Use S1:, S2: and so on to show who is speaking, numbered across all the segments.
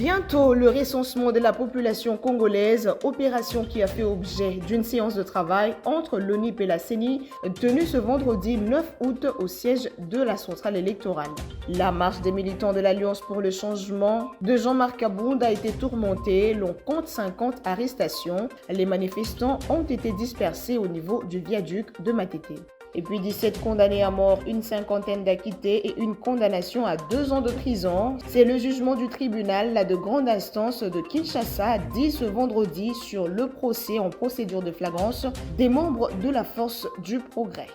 S1: Bientôt, le recensement de la population congolaise, opération qui a fait objet d'une séance de travail entre l'ONIP et la CENI, tenue ce vendredi 9 août au siège de la centrale électorale. La marche des militants de l'Alliance pour le changement de Jean-Marc Kabound a été tourmentée, l'on compte 50 arrestations. Les manifestants ont été dispersés au niveau du viaduc de Matete. Et puis 17 condamnés à mort, une cinquantaine d'acquittés et une condamnation à 2 ans de prison. C'est le jugement du tribunal de grande instance de Kinshasa dit ce vendredi sur le procès en procédure de flagrance des membres de la Force du Progrès.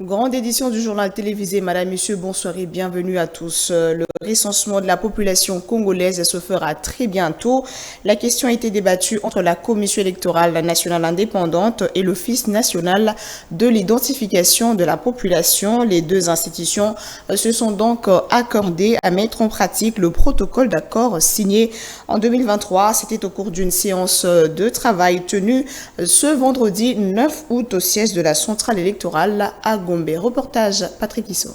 S1: Grande édition du journal télévisé. Madame, Monsieur, bonsoir et bienvenue à tous. Le recensement de la population congolaise se fera très bientôt. La question a été débattue entre la Commission électorale nationale indépendante et l'Office national de l'identification de la population. Les deux institutions se sont donc accordées à mettre en pratique le protocole d'accord signé en 2023. C'était au cours d'une séance de travail tenue ce vendredi 9 août au siège de la centrale électorale à Gombe. Reportage Patrick Issot.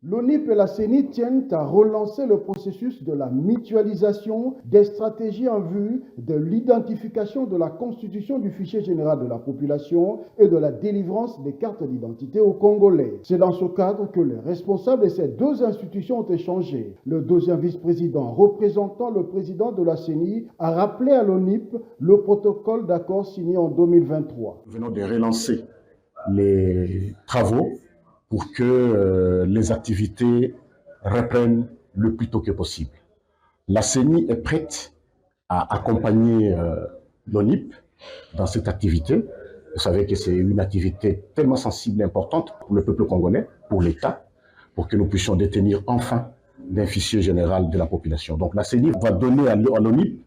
S2: L'ONIP et la CENI tiennent à relancer le processus de la mutualisation des stratégies en vue de l'identification de la constitution du fichier général de la population et de la délivrance des cartes d'identité aux Congolais. C'est dans ce cadre que les responsables de ces deux institutions ont échangé. Le deuxième vice-président représentant le président de la CENI a rappelé à l'ONIP le protocole d'accord signé en 2023.
S3: Nous venons de relancer les travaux pour que les activités reprennent le plus tôt que possible. La CENI est prête à accompagner l'ONIP dans cette activité. Vous savez que c'est une activité tellement sensible et importante pour le peuple congolais, pour l'État, pour que nous puissions détenir enfin d'un fichier général de la population. Donc la CENI va donner à l'ONIP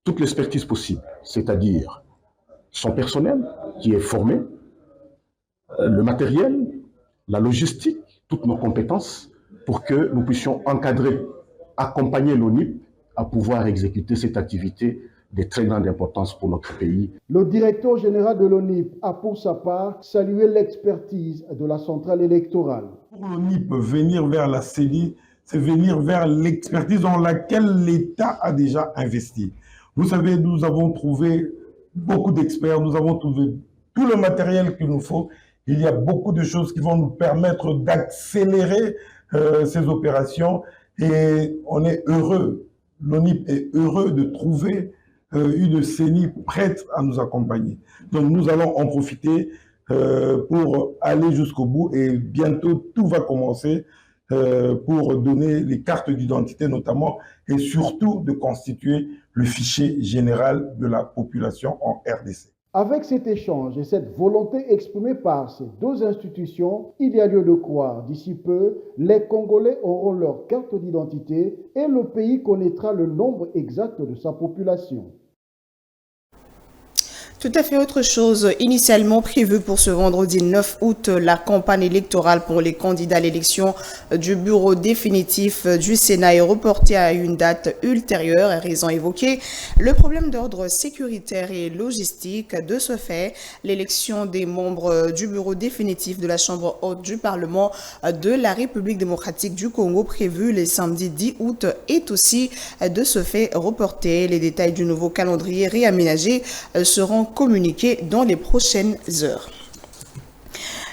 S3: toute l'expertise possible, c'est-à-dire son personnel qui est formé, le matériel, la logistique, toutes nos compétences pour que nous puissions encadrer, accompagner l'ONIP à pouvoir exécuter cette activité de très grande importance pour notre pays.
S2: Le directeur général de l'ONIP a pour sa part salué l'expertise de la centrale électorale.
S4: Pour l'ONIP, venir vers la CENI, c'est venir vers l'expertise dans laquelle l'État a déjà investi. Vous savez, nous avons trouvé beaucoup d'experts, nous avons trouvé tout le matériel qu'il nous faut. Il y a beaucoup de choses qui vont nous permettre d'accélérer ces opérations et on est heureux, l'ONIP est heureux de trouver une CENI prête à nous accompagner. Donc nous allons en profiter pour aller jusqu'au bout et bientôt tout va commencer pour donner les cartes d'identité notamment et surtout de constituer le fichier général de la population en RDC.
S2: Avec cet échange et cette volonté exprimée par ces deux institutions, il y a lieu de croire, d'ici peu, les Congolais auront leur carte d'identité et le pays connaîtra le nombre exact de sa population.
S1: Tout à fait autre chose. Initialement prévue pour ce vendredi 9 août, la campagne électorale pour les candidats à l'élection du bureau définitif du Sénat est reportée à une date ultérieure. Raison évoquée, le problème d'ordre sécuritaire et logistique. De ce fait, l'élection des membres du bureau définitif de la Chambre haute du Parlement de la République démocratique du Congo prévue le samedi 10 août est aussi de ce fait reportée. Les détails du nouveau calendrier réaménagé seront communiqués dans les prochaines heures.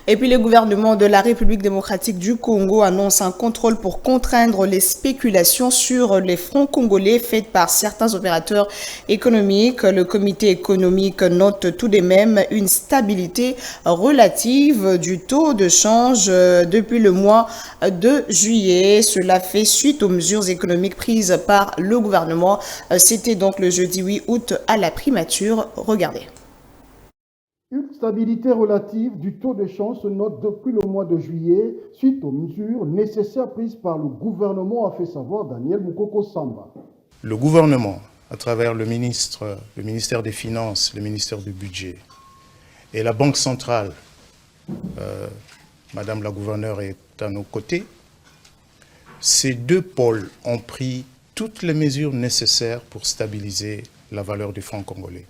S1: Et puis le gouvernement de la République démocratique du Congo annonce un contrôle pour contraindre les spéculations sur les fonds congolais faites par certains opérateurs économiques. Le comité économique note tout de même une stabilité relative du taux de change depuis le mois de juillet. Cela fait suite aux mesures économiques prises par le gouvernement. C'était donc le jeudi 8 août à la primature. Regardez.
S2: Une stabilité relative du taux de change se note depuis le mois de juillet suite aux mesures nécessaires prises par le gouvernement, a fait savoir Daniel Moukoko Samba.
S5: Le gouvernement, à travers le ministère des Finances, le ministère du Budget et la Banque centrale, Madame la gouverneure est à nos côtés, ces deux pôles ont pris toutes les mesures nécessaires pour stabiliser la valeur du franc congolais.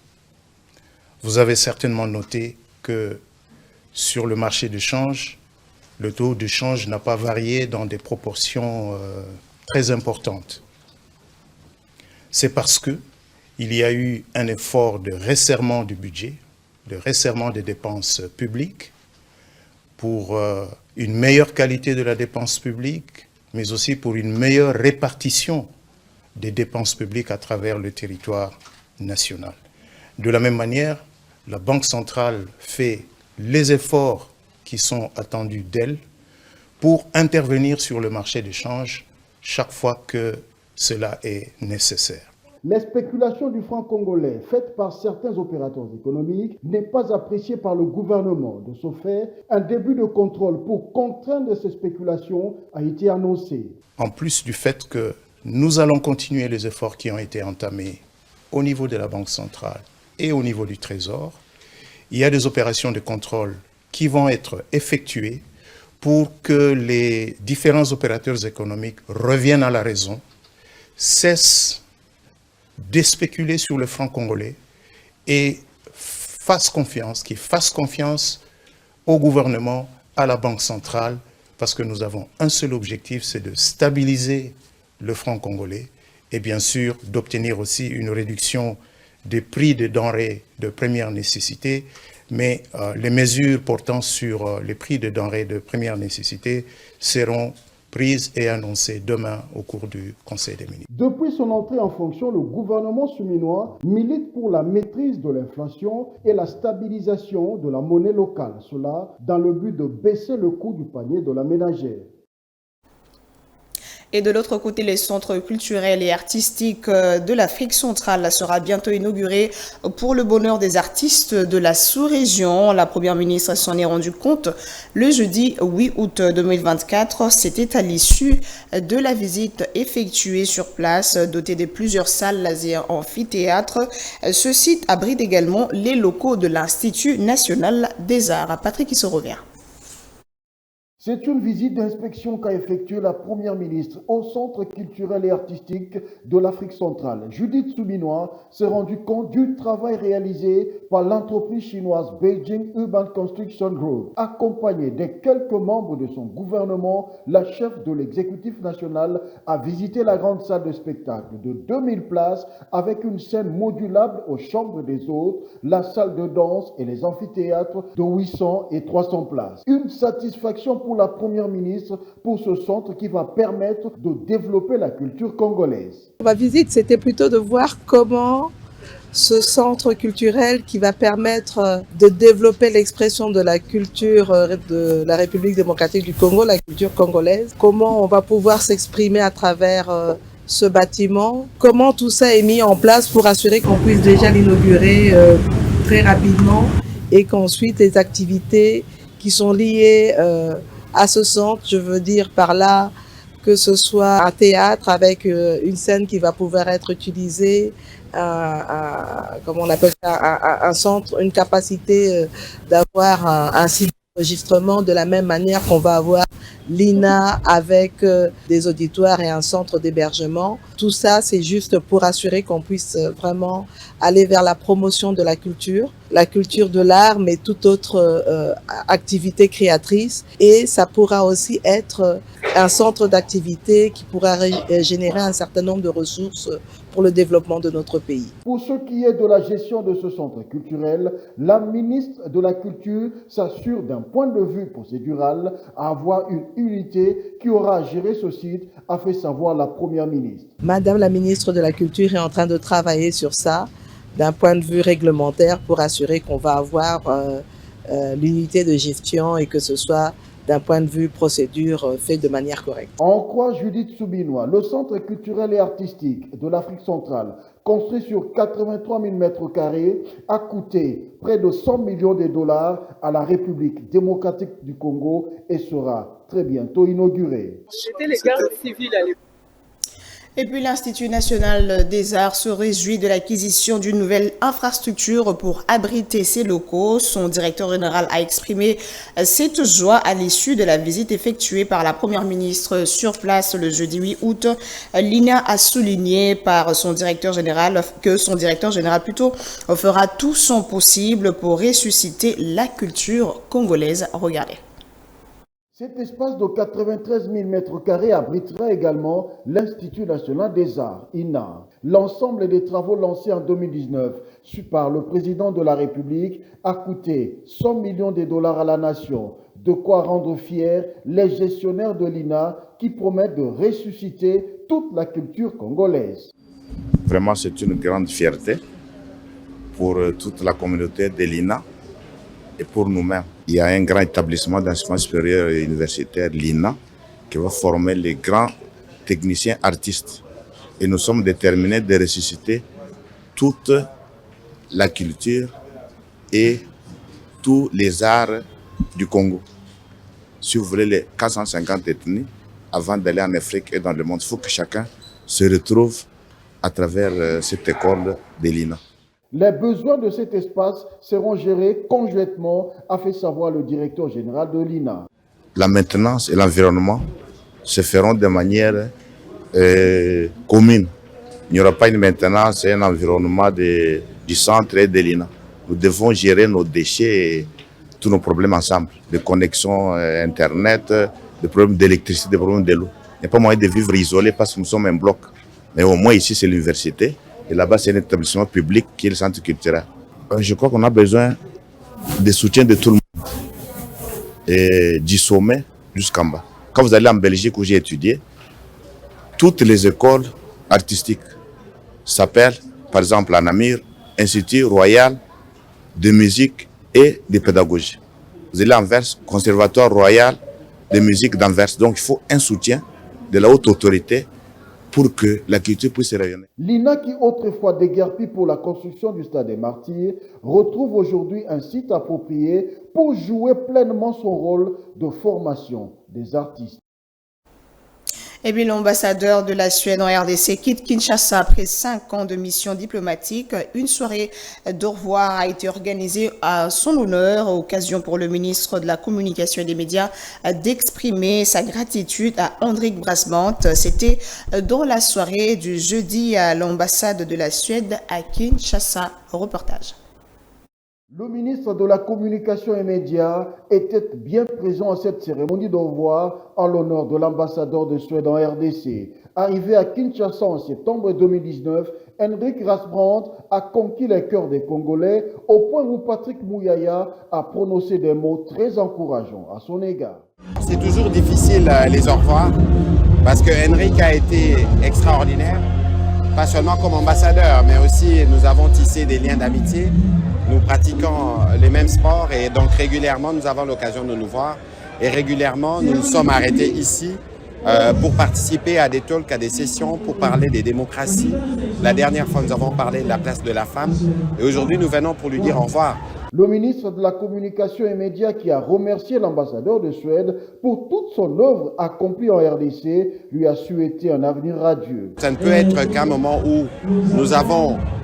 S5: Vous avez certainement noté que sur le marché de change, le taux de change n'a pas varié dans des proportions très importantes. C'est parce qu'il y a eu un effort de resserrement du budget, de resserrement des dépenses publiques pour une meilleure qualité de la dépense publique, mais aussi pour une meilleure répartition des dépenses publiques à travers le territoire national. De la même manière, la Banque centrale fait les efforts qui sont attendus d'elle pour intervenir sur le marché de change chaque fois que cela est nécessaire.
S2: Les spéculations du franc congolais faites par certains opérateurs économiques n'est pas appréciée par le gouvernement. De ce fait, un début de contrôle pour contraindre ces spéculations a été annoncé.
S5: En plus du fait que nous allons continuer les efforts qui ont été entamés au niveau de la Banque centrale et au niveau du Trésor, il y a des opérations de contrôle qui vont être effectuées pour que les différents opérateurs économiques reviennent à la raison, cessent de spéculer sur le franc congolais et fassent confiance au gouvernement, à la Banque centrale, parce que nous avons un seul objectif, c'est de stabiliser le franc congolais et bien sûr d'obtenir aussi une réduction des prix des denrées de première nécessité, mais les mesures portant sur les prix des denrées de première nécessité seront prises et annoncées demain au cours du Conseil des ministres.
S2: Depuis son entrée en fonction, le gouvernement souminois milite pour la maîtrise de l'inflation et la stabilisation de la monnaie locale, cela dans le but de baisser le coût du panier de la ménagère.
S1: Et de l'autre côté, les centres culturels et artistiques de l'Afrique centrale sera bientôt inauguré pour le bonheur des artistes de la sous-région. La première ministre s'en est rendu compte le jeudi 8 août 2024. C'était à l'issue de la visite effectuée sur place, dotée de plusieurs salles et amphithéâtres. Ce site abrite également les locaux de l'Institut national des arts. Patrick, qui se revient.
S2: C'est une visite d'inspection qu'a effectuée la Première ministre au Centre culturel et artistique de l'Afrique centrale. Judith Soubinois s'est rendue compte du travail réalisé par l'entreprise chinoise Beijing Urban Construction Group. Accompagnée des quelques membres de son gouvernement, la chef de l'exécutif national a visité la grande salle de spectacle de 2000 places avec une scène modulable aux chambres des hôtes, la salle de danse et les amphithéâtres de 800 et 300 places. Une satisfaction pour la Première ministre pour ce centre qui va permettre de développer la culture congolaise.
S6: Ma visite, c'était plutôt de voir comment ce centre culturel qui va permettre de développer l'expression de la culture de la République démocratique du Congo, la culture congolaise, comment on va pouvoir s'exprimer à travers ce bâtiment, comment tout ça est mis en place pour assurer qu'on puisse déjà l'inaugurer très rapidement et qu'ensuite les activités qui sont liées à ce centre, je veux dire par là que ce soit un théâtre avec une scène qui va pouvoir être utilisée, comment on appelle ça, un centre, une capacité d'avoir un site d'enregistrement de la même manière qu'on va avoir l'INA avec des auditoires et un centre d'hébergement. Tout ça, c'est juste pour assurer qu'on puisse vraiment aller vers la promotion de la culture de l'art, mais toute autre activité créatrice. Et ça pourra aussi être un centre d'activité qui pourra générer un certain nombre de ressources pour le développement de notre pays.
S2: Pour ce qui est de la gestion de ce centre culturel, la ministre de la Culture s'assure d'un point de vue procédural à avoir une unité qui aura à gérer ce site, a fait savoir la Première ministre.
S6: Madame la ministre de la Culture est en train de travailler sur ça d'un point de vue réglementaire pour assurer qu'on va avoir l'unité de gestion et que ce soit d'un point de vue procédure fait de manière correcte.
S2: En croit Judith Soubinois, le centre culturel et artistique de l'Afrique centrale, construit sur 83 000 m², a coûté près de 100 millions de dollars à la République démocratique du Congo et sera très bientôt inauguré.
S7: C'était les gardes civils à l'époque.
S1: Et puis l'Institut national des arts se réjouit de l'acquisition d'une nouvelle infrastructure pour abriter ses locaux. Son directeur général a exprimé cette joie à l'issue de la visite effectuée par la première ministre sur place le jeudi 8 août. L'INA a souligné par son directeur général que son directeur général fera tout son possible pour ressusciter la culture congolaise. Regardez.
S2: Cet espace de 93 000 m² abritera également l'Institut national des arts, INA. L'ensemble des travaux lancés en 2019 par le président de la République a coûté 100 millions de dollars à la nation, de quoi rendre fiers les gestionnaires de l'INA qui promettent de ressusciter toute la culture congolaise.
S7: Vraiment, c'est une grande fierté pour toute la communauté de l'INA et pour nous-mêmes. Il y a un grand établissement d'enseignement supérieur et universitaire, l'INA, qui va former les grands techniciens artistes. Et nous sommes déterminés de ressusciter toute la culture et tous les arts du Congo. Si vous voulez les 450 ethnies, avant d'aller en Afrique et dans le monde, il faut que chacun se retrouve à travers cette école de l'INA.
S2: Les besoins de cet espace seront gérés conjointement, a fait savoir le directeur général de l'INA.
S7: La maintenance et l'environnement se feront de manière commune. Il n'y aura pas une maintenance et un environnement du centre et de l'INA. Nous devons gérer nos déchets et tous nos problèmes ensemble. Des connexions Internet, des problèmes d'électricité, des problèmes de l'eau. Il n'y a pas moyen de vivre isolé parce que nous sommes un bloc. Mais au moins ici, c'est l'université. Et là-bas, c'est un établissement public qui est le centre culturel. Je crois qu'on a besoin de soutien de tout le monde. Et du sommet jusqu'en bas. Quand vous allez en Belgique où j'ai étudié, toutes les écoles artistiques s'appellent, par exemple, en Namur, Institut Royal de musique et de pédagogie. Vous allez à Anvers, Conservatoire Royal de musique d'Anvers. Donc, il faut un soutien de la haute autorité pour que la culture puisse se rayonner.
S2: L'INA, qui autrefois déguerpit pour la construction du Stade des Martyrs, retrouve aujourd'hui un site approprié pour jouer pleinement son rôle de formation des artistes.
S1: Et puis l'ambassadeur de la Suède en RDC quitte Kinshasa après 5 ans de mission diplomatique. Une soirée d'au revoir a été organisée à son honneur, occasion pour le ministre de la Communication et des Médias d'exprimer sa gratitude à Henrik Brasmant. C'était dans la soirée du jeudi à l'ambassade de la Suède à Kinshasa. Reportage.
S2: Le ministre de la Communication et Médias était bien présent à cette cérémonie d'au revoir en l'honneur de l'ambassadeur de Suède en RDC. Arrivé à Kinshasa en septembre 2019, Henrik Brasmant a conquis les cœurs des Congolais au point où Patrick Mouyaya a prononcé des mots très encourageants à son égard.
S8: C'est toujours difficile les au revoir parce que Henrik a été extraordinaire, pas seulement comme ambassadeur, mais aussi nous avons tissé des liens d'amitié. Nous pratiquons les mêmes sports et donc régulièrement nous avons l'occasion de nous voir et régulièrement nous nous sommes arrêtés ici pour participer à des talks, à des sessions, pour parler des démocraties. La dernière fois nous avons parlé de la place de la femme et aujourd'hui nous venons pour lui dire au revoir.
S2: Le ministre de la Communication et Médias, qui a remercié l'ambassadeur de Suède pour toute son œuvre accomplie en RDC, lui a souhaité un avenir radieux.
S8: Ça ne peut être qu'un moment où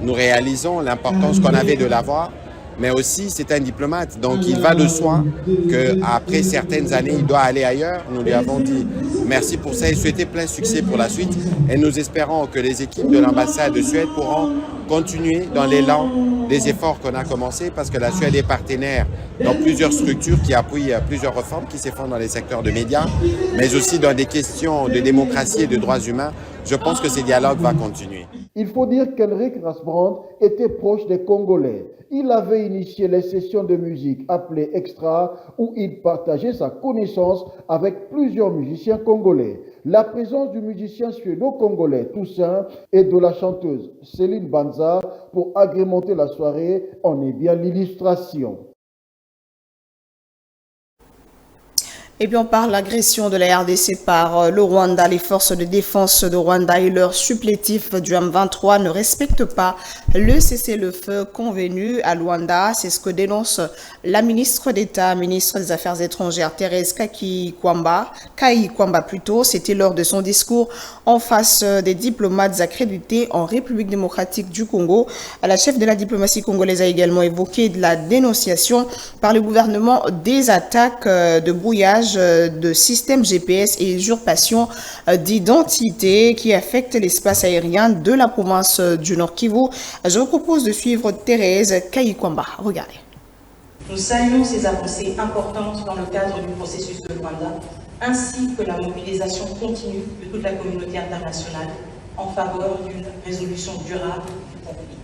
S8: nous réalisons l'importance qu'on avait de l'avoir, mais aussi c'est un diplomate, donc il va de soi qu'après certaines années, il doit aller ailleurs. Nous lui avons dit merci pour ça et souhaiter plein succès pour la suite. Et nous espérons que les équipes de l'ambassade de Suède pourront continuer dans l'élan des efforts qu'on a commencés, parce que la Suède est partenaire dans plusieurs structures qui appuient plusieurs réformes qui se font dans les secteurs de médias, mais aussi dans des questions de démocratie et de droits humains. Je pense que ce dialogue va continuer.
S2: Il faut dire qu'Henrik Brasmant était proche des Congolais. Il avait initié les sessions de musique appelées Extra, où il partageait sa connaissance avec plusieurs musiciens congolais. La présence du musicien suédo-congolais Toussaint et de la chanteuse Céline Banza pour agrémenter la soirée en est bien l'illustration.
S1: Et puis on parle de l'agression de la RDC par le Rwanda. Les forces de défense de Rwanda et leurs supplétifs du M23 ne respectent pas le cessez-le-feu convenu à Luanda. C'est ce que dénonce la ministre d'État, ministre des Affaires étrangères, Thérèse Kai Kwamba plutôt. C'était lors de son discours en face des diplomates accrédités en République démocratique du Congo. La chef de la diplomatie congolaise a également évoqué de la dénonciation par le gouvernement des attaques de brouillage de systèmes GPS et usurpation d'identité qui affectent l'espace aérien de la province du Nord Kivu. Je vous propose de suivre Thérèse Kayikwamba. Regardez.
S9: Nous saluons ces avancées importantes dans le cadre du processus de Luanda, ainsi que la mobilisation continue de toute la communauté internationale en faveur d'une résolution durable du conflit.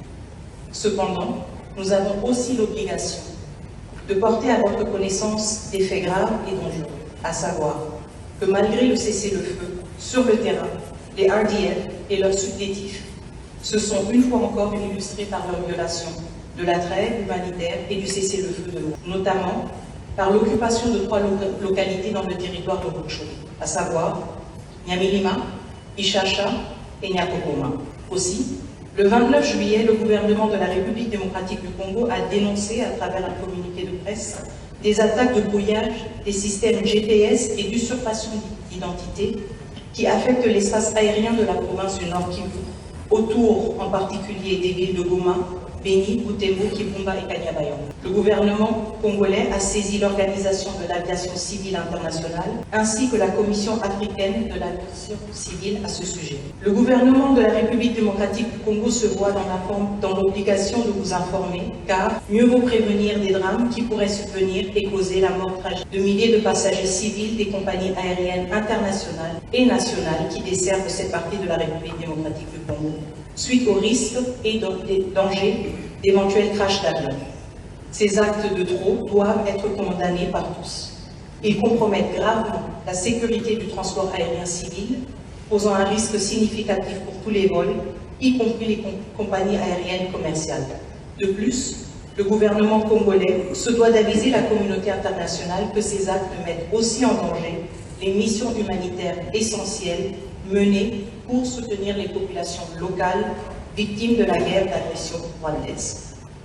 S9: Cependant, nous avons aussi l'obligation de porter à votre connaissance des faits graves et dangereux, à savoir que malgré le cessez-le-feu, sur le terrain, les RDF et leurs supplétifs se sont une fois encore illustrés par leur violation de la trêve humanitaire et du cessez-le-feu de l'eau, notamment par l'occupation de 3 localités dans le territoire de Rutshuru, à savoir Nyamilima, Ishasha et Nyakokoma. Aussi, le 29 juillet, le gouvernement de la République démocratique du Congo a dénoncé à travers un communiqué de presse des attaques de brouillage des systèmes GPS et d'usurpation d'identité qui affectent l'espace aérien de la province du Nord Kivu, autour en particulier des villes de Goma, Beni, Butembo, Kibumba et Kanyabayonga. Le gouvernement congolais a saisi l'Organisation de l'aviation civile internationale ainsi que la Commission africaine de l'aviation civile à ce sujet. Le gouvernement de la République démocratique du Congo se voit dans l'obligation de vous informer, car mieux vaut prévenir des drames qui pourraient subvenir et causer la mort tragique de milliers de passagers civils des compagnies aériennes internationales et nationales qui desservent cette partie de la République démocratique du Congo, suite aux risques et dangers d'éventuels crashs d'avion. Ces actes de trop doivent être condamnés par tous. Ils compromettent gravement la sécurité du transport aérien civil, posant un risque significatif pour tous les vols, y compris les compagnies aériennes commerciales. De plus, le gouvernement congolais se doit d'aviser la communauté internationale que ces actes mettent aussi en danger les missions humanitaires essentielles menées pour soutenir les populations locales victimes de la guerre d'agression rwandaise.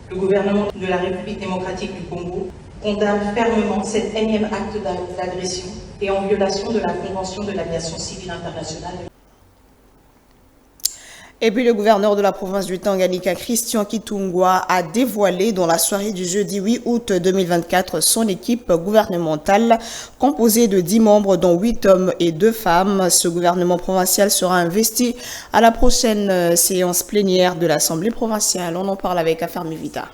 S9: Le gouvernement de la République démocratique du Congo condamne fermement cet énième acte d'agression et en violation de la Convention de l'aviation civile internationale.
S1: Et puis le gouverneur de la province du Tanganyika, Christian Kitungwa, a dévoilé dans la soirée du jeudi 8 août 2024 son équipe gouvernementale composée de 10 membres dont 8 hommes et 2 femmes. Ce gouvernement provincial sera investi à la prochaine séance plénière de l'Assemblée provinciale. On en parle avec Affarmi Vita.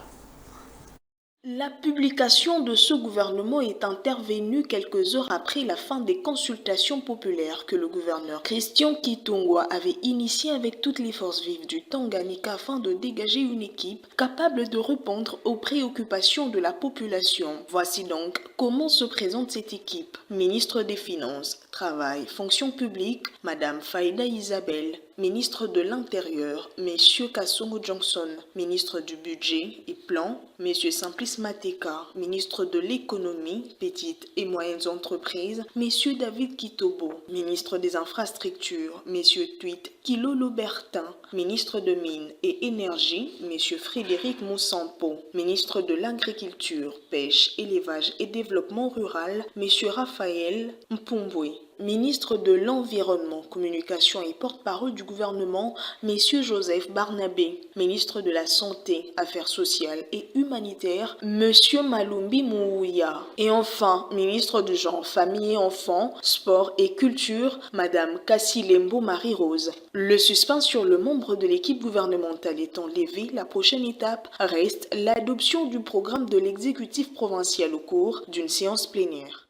S10: La publication de ce gouvernement est intervenue quelques heures après la fin des consultations populaires que le gouverneur Christian Kitungwa avait initiées avec toutes les forces vives du Tanganyika afin de dégager une équipe capable de répondre aux préoccupations de la population. Voici donc comment se présente cette équipe. Ministre des Finances, Travail, Fonction publique, Madame Faïda Isabelle. Ministre de l'Intérieur, Messieurs Kassongo Johnson. Ministre du Budget et Plan, Messieurs Simplice Mateka. Ministre de l'Économie, Petites et Moyennes Entreprises, Messieurs David Kitobo. Ministre des Infrastructures, Messieurs Tweet Kilolo Bertin. Ministre de Mines et Énergie, Messieurs Frédéric Moussampo. Ministre de l'Agriculture, Pêche, Élevage et Développement Rural, Messieurs Raphaël Mpumbwe. Ministre de l'Environnement, Communication et porte-parole du gouvernement, Messieurs Joseph Barnabé. Ministre de la Santé, Affaires sociales et humanitaires, Monsieur Malumbi Mouya. Et enfin, Ministre du Genre, Famille et Enfants, Sport et Culture, Madame Kassilembo Marie-Rose. Le suspense sur le membre de l'équipe gouvernementale étant levé, la prochaine étape reste l'adoption du programme de l'exécutif provincial au cours d'une séance plénière.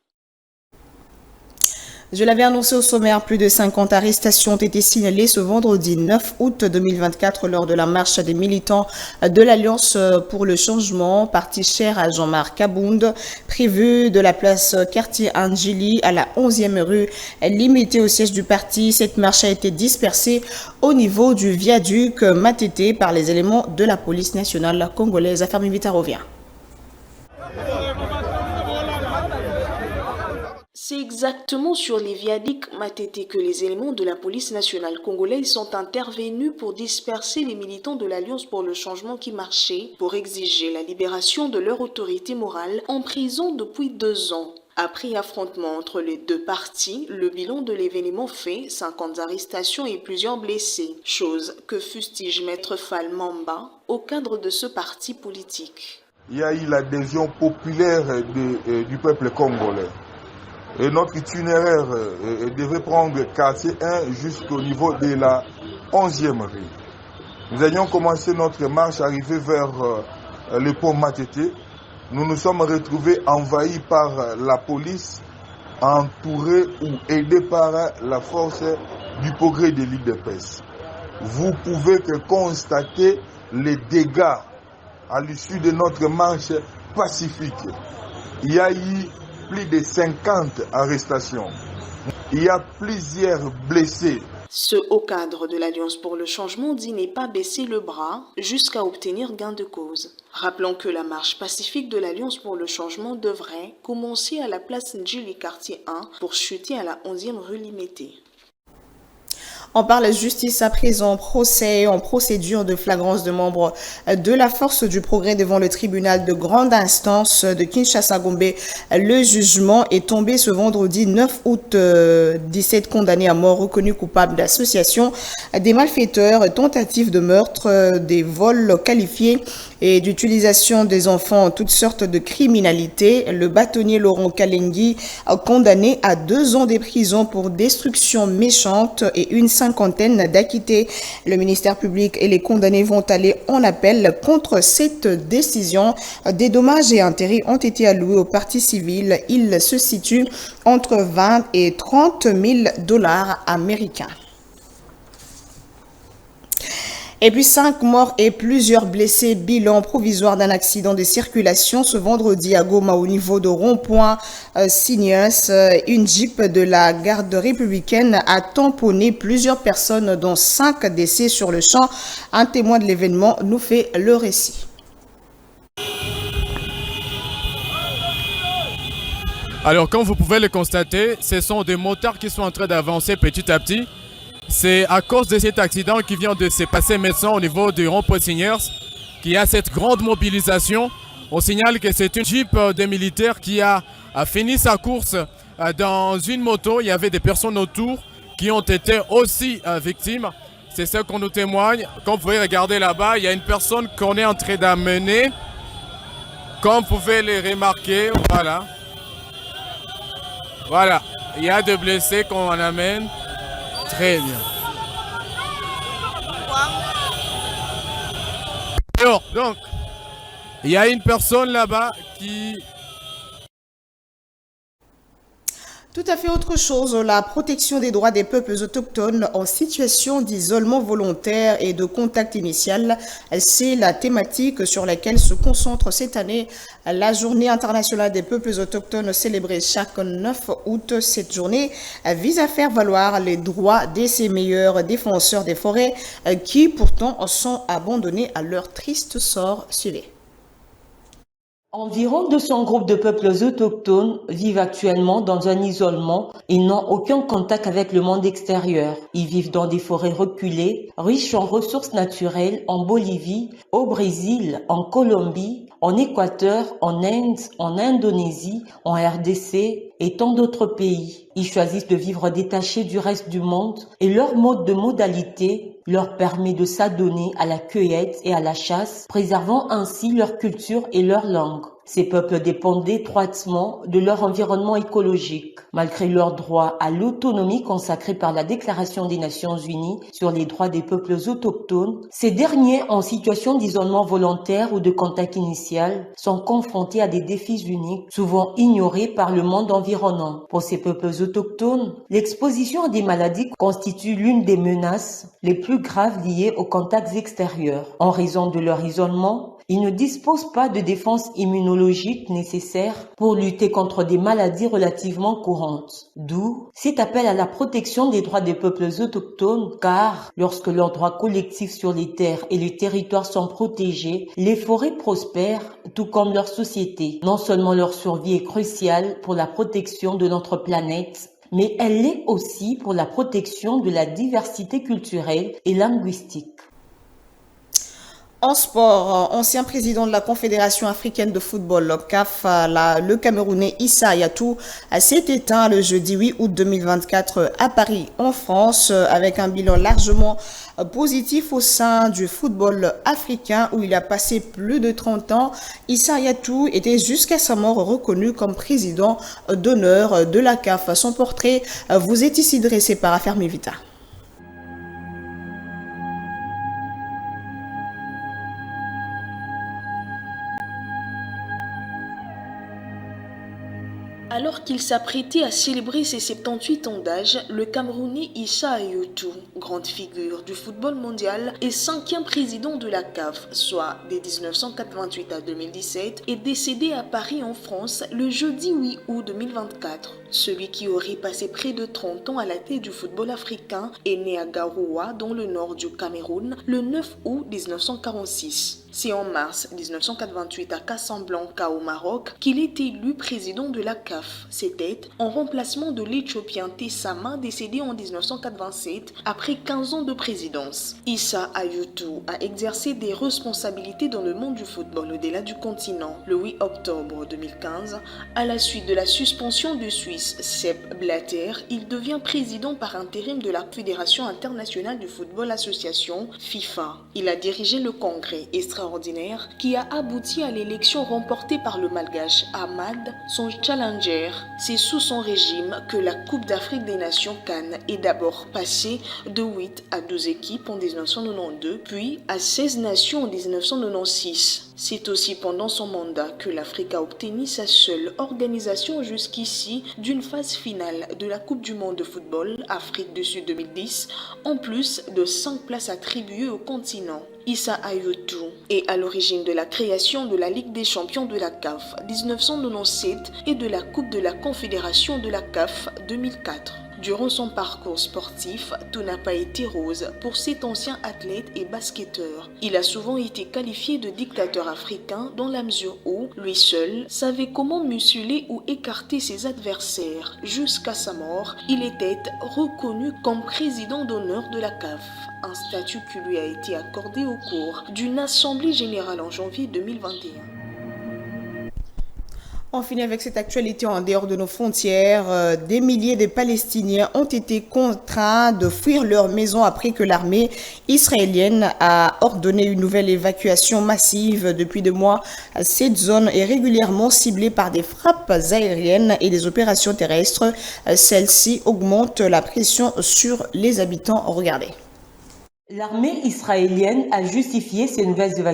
S1: Je l'avais annoncé au sommaire, plus de 50 arrestations ont été signalées ce vendredi 9 août 2024 lors de la marche des militants de l'Alliance pour le changement, parti cher à Jean-Marc Kabound, prévue de la place quartier Angili à la 11e rue, limitée au siège du parti. Cette marche a été dispersée au niveau du viaduc Matete par les éléments de la police nationale congolaise. Affarmi Vita revient.
S10: C'est exactement sur les viaducs Matete que les éléments de la police nationale congolaise sont intervenus pour disperser les militants de l'Alliance pour le changement qui marchaient pour exiger la libération de leur autorité morale en prison depuis 2 ans. Après affrontement entre les deux parties, le bilan de l'événement fait 50 arrestations et plusieurs blessés, chose que fustige Maître Fall Mamba au cadre de ce parti politique.
S11: Il y a eu l'adhésion populaire du peuple congolais. Et notre itinéraire devait prendre quartier 1 jusqu'au niveau de la 11e rue. Nous allions commencer notre marche, arriver vers le pont Matete. Nous nous sommes retrouvés envahis par la police, entourés ou aidés par la force du progrès de l'UDPS. Vous pouvez que constater les dégâts à l'issue de notre marche pacifique. Il y a eu plus de 50 arrestations. Il y a plusieurs blessés.
S10: Ce haut cadre de l'Alliance pour le changement dit n'est pas baisser le bras jusqu'à obtenir gain de cause. Rappelons que la marche pacifique de l'Alliance pour le changement devrait commencer à la place Ndjili quartier 1 pour chuter à la 11e rue Limité.
S1: On parle justice à présent, procès en procédure de flagrance de membres de la force du progrès devant le tribunal de grande instance de Kinshasa-Gombe. Le jugement est tombé ce vendredi 9 août. 17 condamnés à mort reconnus coupables d'association des malfaiteurs, tentative de meurtre, des vols qualifiés et d'utilisation des enfants en toutes sortes de criminalités. Le bâtonnier Laurent Kalengui condamné à 2 ans de prison pour destruction méchante et une cinquantaine d'acquittés. Le ministère public et les condamnés vont aller en appel contre cette décision. Des dommages et intérêts ont été alloués aux parties civiles. Ils se situent entre 20 et 30 000 $ américains. Et puis 5 morts et plusieurs blessés, bilan provisoire d'un accident de circulation ce vendredi à Goma au niveau de rond-point Signes. Une Jeep de la garde républicaine a tamponné plusieurs personnes dont 5 décès sur le champ. Un témoin de l'événement nous fait le récit.
S12: Alors comme vous pouvez le constater, ce sont des motards qui sont en train d'avancer petit à petit. C'est à cause de cet accident qui vient de se passer maintenant au niveau du rond-point Signers qu'il y a cette grande mobilisation. On signale que c'est une Jeep des militaires qui a fini sa course dans une moto. Il y avait des personnes autour qui ont été aussi victimes. C'est ce qu'on nous témoigne. Comme vous pouvez regarder là-bas, il y a une personne qu'on est en train d'amener. Comme vous pouvez les remarquer, voilà. Voilà, il y a des blessés qu'on amène. Très bien. Alors, donc, il y a une personne là-bas qui...
S1: Tout à fait autre chose, la protection des droits des peuples autochtones en situation d'isolement volontaire et de contact initial. C'est la thématique sur laquelle se concentre cette année la Journée internationale des peuples autochtones célébrée chaque 9 août. Cette journée vise à faire valoir les droits de ces meilleurs défenseurs des forêts qui pourtant sont abandonnés à leur triste sort. Suivez.
S13: Environ 200 groupes de peuples autochtones vivent actuellement dans un isolement et n'ont aucun contact avec le monde extérieur. Ils vivent dans des forêts reculées, riches en ressources naturelles en Bolivie, au Brésil, en Colombie, en Équateur, en Inde, en Indonésie, en RDC et tant d'autres pays. Ils choisissent de vivre détachés du reste du monde et leur mode de modalité leur permet de s'adonner à la cueillette et à la chasse, préservant ainsi leur culture et leur langue. Ces peuples dépendent étroitement de leur environnement écologique. Malgré leur droit à l'autonomie consacré par la Déclaration des Nations Unies sur les droits des peuples autochtones, ces derniers en situation d'isolement volontaire ou de contact initial sont confrontés à des défis uniques, souvent ignorés par le monde environnant. Pour ces peuples autochtones, l'exposition à des maladies constitue l'une des menaces les plus graves liées aux contacts extérieurs. En raison de leur isolement, ils ne disposent pas de défense immunologique nécessaire pour lutter contre des maladies relativement courantes. D'où cet appel à la protection des droits des peuples autochtones, car lorsque leurs droits collectifs sur les terres et les territoires sont protégés, les forêts prospèrent, tout comme leur société. Non seulement leur survie est cruciale pour la protection de notre planète, mais elle l'est aussi pour la protection de la diversité culturelle et linguistique.
S1: En sport, ancien président de la Confédération africaine de football, le CAF, le Camerounais Issa Hayatou s'est éteint le jeudi 8 août 2024 à Paris, en France, avec un bilan largement positif au sein du football africain où il a passé plus de 30 ans. Issa Hayatou était jusqu'à sa mort reconnu comme président d'honneur de la CAF. Son portrait vous est ici dressé par Affermi Vita.
S10: Alors qu'il s'apprêtait à célébrer ses 78 ans d'âge, le Camerounais Issa Hayatou, grande figure du football mondial et 5e président de la CAF, soit de 1988 à 2017, est décédé à Paris en France le jeudi 8 août 2024. Celui qui aurait passé près de 30 ans à la tête du football africain est né à Garoua, dans le nord du Cameroun, le 9 août 1946. C'est en mars 1988 à Casablanca au Maroc qu'il est élu président de la CAF. C'était en remplacement de l'Éthiopien Tessama décédé en 1987 après 15 ans de présidence. Issa Hayatou a exercé des responsabilités dans le monde du football au-delà du continent. Le 8 octobre 2015, à la suite de la suspension du Suisse Sepp Blatter, il devient président par intérim de la Fédération internationale du football association FIFA. Il a dirigé le congrès extraordinaire qui a abouti à l'élection remportée par le Malgache Ahmad, son challenger. C'est sous son régime que la Coupe d'Afrique des Nations CAN est d'abord passée de 8 à 12 équipes en 1992, puis à 16 nations en 1996. C'est aussi pendant son mandat que l'Afrique a obtenu sa seule organisation jusqu'ici d'une phase finale de la Coupe du monde de football Afrique du Sud 2010, en plus de 5 places attribuées au continent. Issa Hayatou est à l'origine de la création de la Ligue des champions de la CAF 1997 et de la Coupe de la Confédération de la CAF 2004. Durant son parcours sportif, tout n'a pas été rose pour cet ancien athlète et basketteur. Il a souvent été qualifié de dictateur africain dans la mesure où, lui seul, savait comment museler ou écarter ses adversaires. Jusqu'à sa mort, il était reconnu comme président d'honneur de la CAF, un statut qui lui a été accordé au cours d'une assemblée générale en janvier 2021.
S1: On finit avec cette actualité en dehors de nos frontières. Des milliers de Palestiniens ont été contraints de fuir leur maison après que l'armée israélienne a ordonné une nouvelle évacuation massive. Depuis 2 mois, cette zone est régulièrement ciblée par des frappes aériennes et des opérations terrestres. Celles-ci augmentent la pression sur les habitants. Regardez.
S13: L'armée israélienne a justifié ces nouvelles évacuations